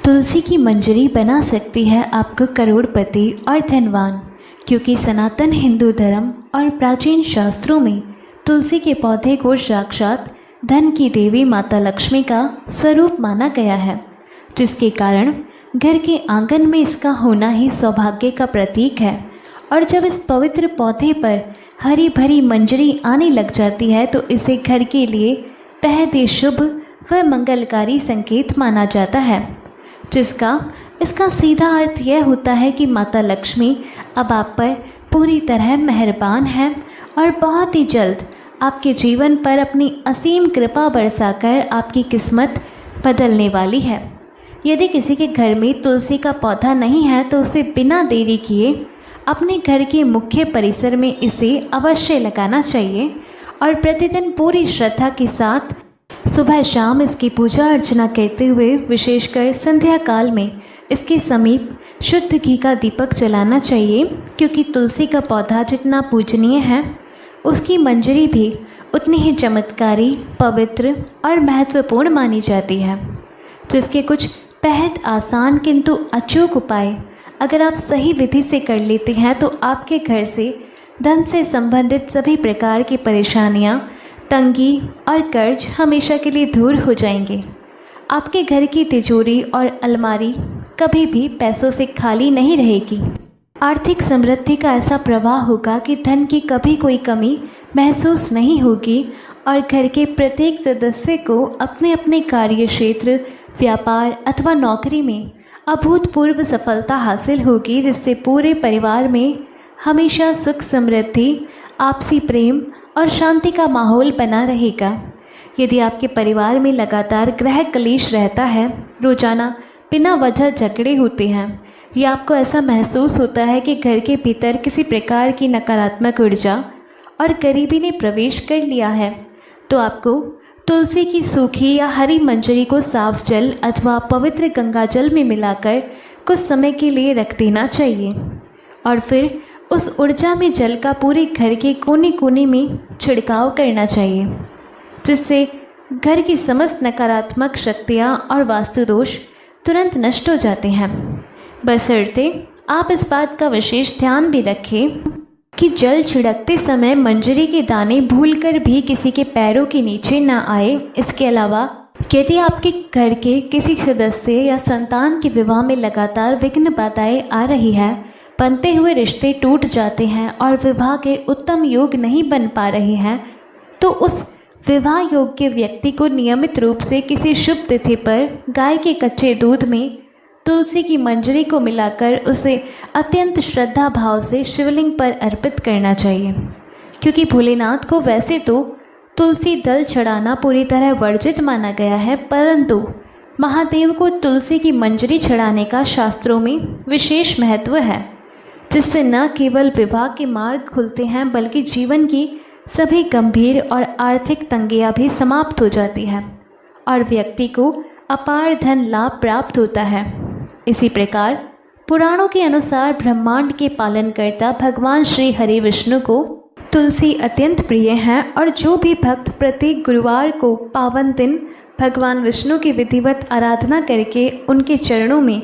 तुलसी की मंजरी बना सकती है आपको करोड़पति और धनवान, क्योंकि सनातन हिंदू धर्म और प्राचीन शास्त्रों में तुलसी के पौधे को साक्षात धन की देवी माता लक्ष्मी का स्वरूप माना गया है, जिसके कारण घर के आंगन में इसका होना ही सौभाग्य का प्रतीक है। और जब इस पवित्र पौधे पर हरी भरी मंजरी आने लग जाती है तो इसे घर के लिए बेहद ही शुभ व मंगलकारी संकेत माना जाता है, जिसका इसका सीधा अर्थ यह होता है कि माता लक्ष्मी अब आप पर पूरी तरह मेहरबान है और बहुत ही जल्द आपके जीवन पर अपनी असीम कृपा बरसाकर आपकी किस्मत बदलने वाली है। यदि किसी के घर में तुलसी का पौधा नहीं है तो उसे बिना देरी किए अपने घर के मुख्य परिसर में इसे अवश्य लगाना चाहिए और प्रतिदिन पूरी श्रद्धा के साथ सुबह शाम इसकी पूजा अर्चना करते हुए विशेषकर संध्या काल में इसके समीप शुद्ध घी का दीपक जलाना चाहिए, क्योंकि तुलसी का पौधा जितना पूजनीय है उसकी मंजरी भी उतनी ही चमत्कारी, पवित्र और महत्वपूर्ण मानी जाती है। जिसके कुछ बेहद आसान किंतु अचूक उपाय अगर आप सही विधि से कर लेते हैं तो आपके घर से धन से संबंधित सभी प्रकार की परेशानियां, तंगी और कर्ज हमेशा के लिए दूर हो जाएंगे। आपके घर की तिजोरी और अलमारी कभी भी पैसों से खाली नहीं रहेगी। आर्थिक समृद्धि का ऐसा प्रवाह होगा कि धन की कभी कोई कमी महसूस नहीं होगी और घर के प्रत्येक सदस्य को अपने अपने कार्य क्षेत्र, व्यापार अथवा नौकरी में अभूतपूर्व सफलता हासिल होगी, जिससे पूरे परिवार में हमेशा सुख समृद्धि, आपसी प्रेम और शांति का माहौल बना रहेगा। यदि आपके परिवार में लगातार गृह कलेश रहता है, रोजाना बिना वजह झगड़े होते हैं या आपको ऐसा महसूस होता है कि घर के भीतर किसी प्रकार की नकारात्मक ऊर्जा और गरीबी ने प्रवेश कर लिया है, तो आपको तुलसी की सूखी या हरी मंजरी को साफ जल अथवा पवित्र गंगा जल में मिलाकर कुछ समय के लिए रख देना चाहिए और फिर उस ऊर्जा में जल का पूरे घर के कोने कोने में छिड़काव करना चाहिए, जिससे घर की समस्त नकारात्मक शक्तियाँ और वास्तु दोष तुरंत नष्ट हो जाते हैं। बशर्ते आप इस बात का विशेष ध्यान भी रखें कि जल छिड़कते समय मंजरी के दाने भूलकर भी किसी के पैरों के नीचे ना आए। इसके अलावा यदि आपके घर के किसी सदस्य या संतान के विवाह में लगातार विघ्न बाधाएं आ रही है, बनते हुए रिश्ते टूट जाते हैं और विवाह के उत्तम योग नहीं बन पा रहे हैं, तो उस विवाह योग्य व्यक्ति को नियमित रूप से किसी शुभ तिथि पर गाय के कच्चे दूध में तुलसी की मंजरी को मिलाकर उसे अत्यंत श्रद्धा भाव से शिवलिंग पर अर्पित करना चाहिए, क्योंकि भोलेनाथ को वैसे तो तुलसी दल चढ़ाना पूरी तरह वर्जित माना गया है, परंतु महादेव को तुलसी की मंजरी चढ़ाने का शास्त्रों में विशेष महत्व है, जिससे न केवल विवाह के मार्ग खुलते हैं बल्कि जीवन की सभी गंभीर और आर्थिक तंगियाँ भी समाप्त हो जाती है और व्यक्ति को अपार धन लाभ प्राप्त होता है। इसी प्रकार पुराणों के अनुसार ब्रह्मांड के पालनकर्ता भगवान श्री हरि विष्णु को तुलसी अत्यंत प्रिय है और जो भी भक्त प्रत्येक गुरुवार को पावन दिन भगवान विष्णु की विधिवत आराधना करके उनके चरणों में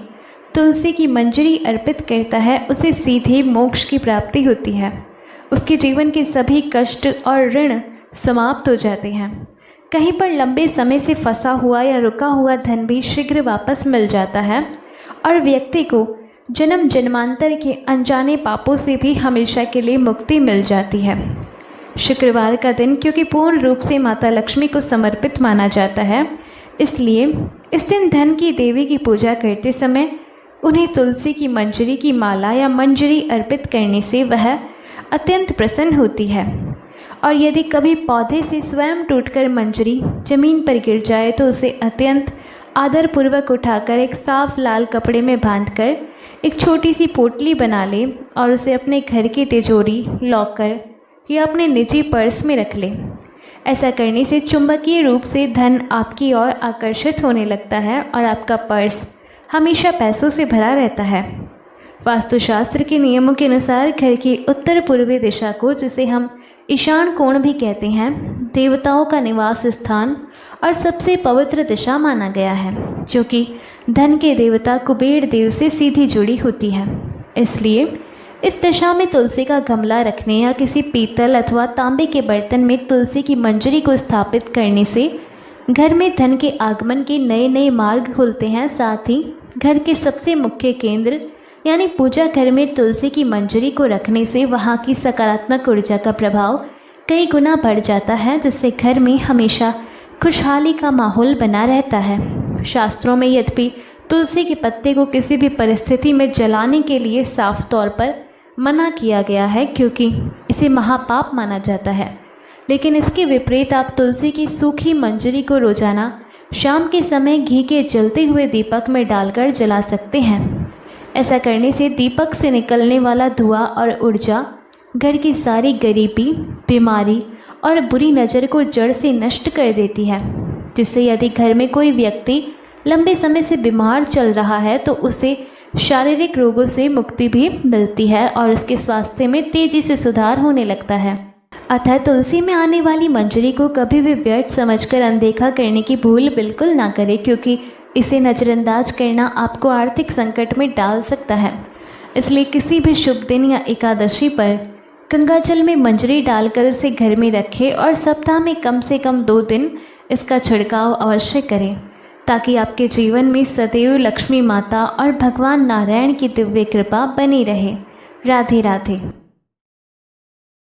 तुलसी की मंजरी अर्पित करता है, उसे सीधे मोक्ष की प्राप्ति होती है। उसके जीवन के सभी कष्ट और ऋण समाप्त हो जाते हैं। कहीं पर लंबे समय से फंसा हुआ या रुका हुआ धन भी शीघ्र वापस मिल जाता है और व्यक्ति को जन्म जन्मांतर के अनजाने पापों से भी हमेशा के लिए मुक्ति मिल जाती है। शुक्रवार का दिन क्योंकि पूर्ण रूप से माता लक्ष्मी को समर्पित माना जाता है, इसलिए इस दिन धन की देवी की पूजा करते समय उन्हें तुलसी की मंजरी की माला या मंजरी अर्पित करने से वह अत्यंत प्रसन्न होती है। और यदि कभी पौधे से स्वयं टूटकर मंजरी जमीन पर गिर जाए तो उसे अत्यंत आदरपूर्वक उठाकर एक साफ लाल कपड़े में बांधकर एक छोटी सी पोटली बना ले और उसे अपने घर की तिजोरी, लॉकर या अपने निजी पर्स में रख ले। ऐसा करने से चुंबकीय रूप से धन आपकी ओर आकर्षित होने लगता है और आपका पर्स हमेशा पैसों से भरा रहता है। वास्तुशास्त्र के नियमों के अनुसार घर की उत्तर पूर्वी दिशा को, जिसे हम ईशान कोण भी कहते हैं, देवताओं का निवास स्थान और सबसे पवित्र दिशा माना गया है, जो कि धन के देवता कुबेर देव से सीधी जुड़ी होती है। इसलिए इस दशा में तुलसी का गमला रखने या किसी पीतल अथवा तांबे के बर्तन में तुलसी की मंजरी को स्थापित करने से घर में धन के आगमन के नए नए मार्ग खुलते हैं। साथ ही घर के सबसे मुख्य केंद्र यानी पूजा घर में तुलसी की मंजरी को रखने से वहाँ की सकारात्मक ऊर्जा का प्रभाव कई गुना बढ़ जाता है, जिससे घर में हमेशा खुशहाली का माहौल बना रहता है। शास्त्रों में यद्यपि तुलसी के पत्ते को किसी भी परिस्थिति में जलाने के लिए साफ तौर पर मना किया गया है, क्योंकि इसे महापाप माना जाता है, लेकिन इसके विपरीत आप तुलसी की सूखी मंजरी को रोजाना शाम के समय घी के जलते हुए दीपक में डालकर जला सकते हैं। ऐसा करने से दीपक से निकलने वाला धुआं और ऊर्जा घर की सारी गरीबी, बीमारी और बुरी नज़र को जड़ से नष्ट कर देती है, जिससे यदि घर में कोई व्यक्ति लंबे समय से बीमार चल रहा है तो उसे शारीरिक रोगों से मुक्ति भी मिलती है और उसके स्वास्थ्य में तेज़ी से सुधार होने लगता है। अतः तुलसी में आने वाली मंजरी को कभी भी व्यर्थ समझकर अनदेखा करने की भूल बिल्कुल ना करें, क्योंकि इसे नज़रअंदाज करना आपको आर्थिक संकट में डाल सकता है। इसलिए किसी भी शुभ दिन या एकादशी पर गंगाजल में मंजरी डालकर उसे घर में रखें और सप्ताह में कम से कम 2 दिन इसका छिड़काव अवश्य करें, ताकि आपके जीवन में सदैव लक्ष्मी माता और भगवान नारायण की दिव्य कृपा बनी रहे। राधे राधे।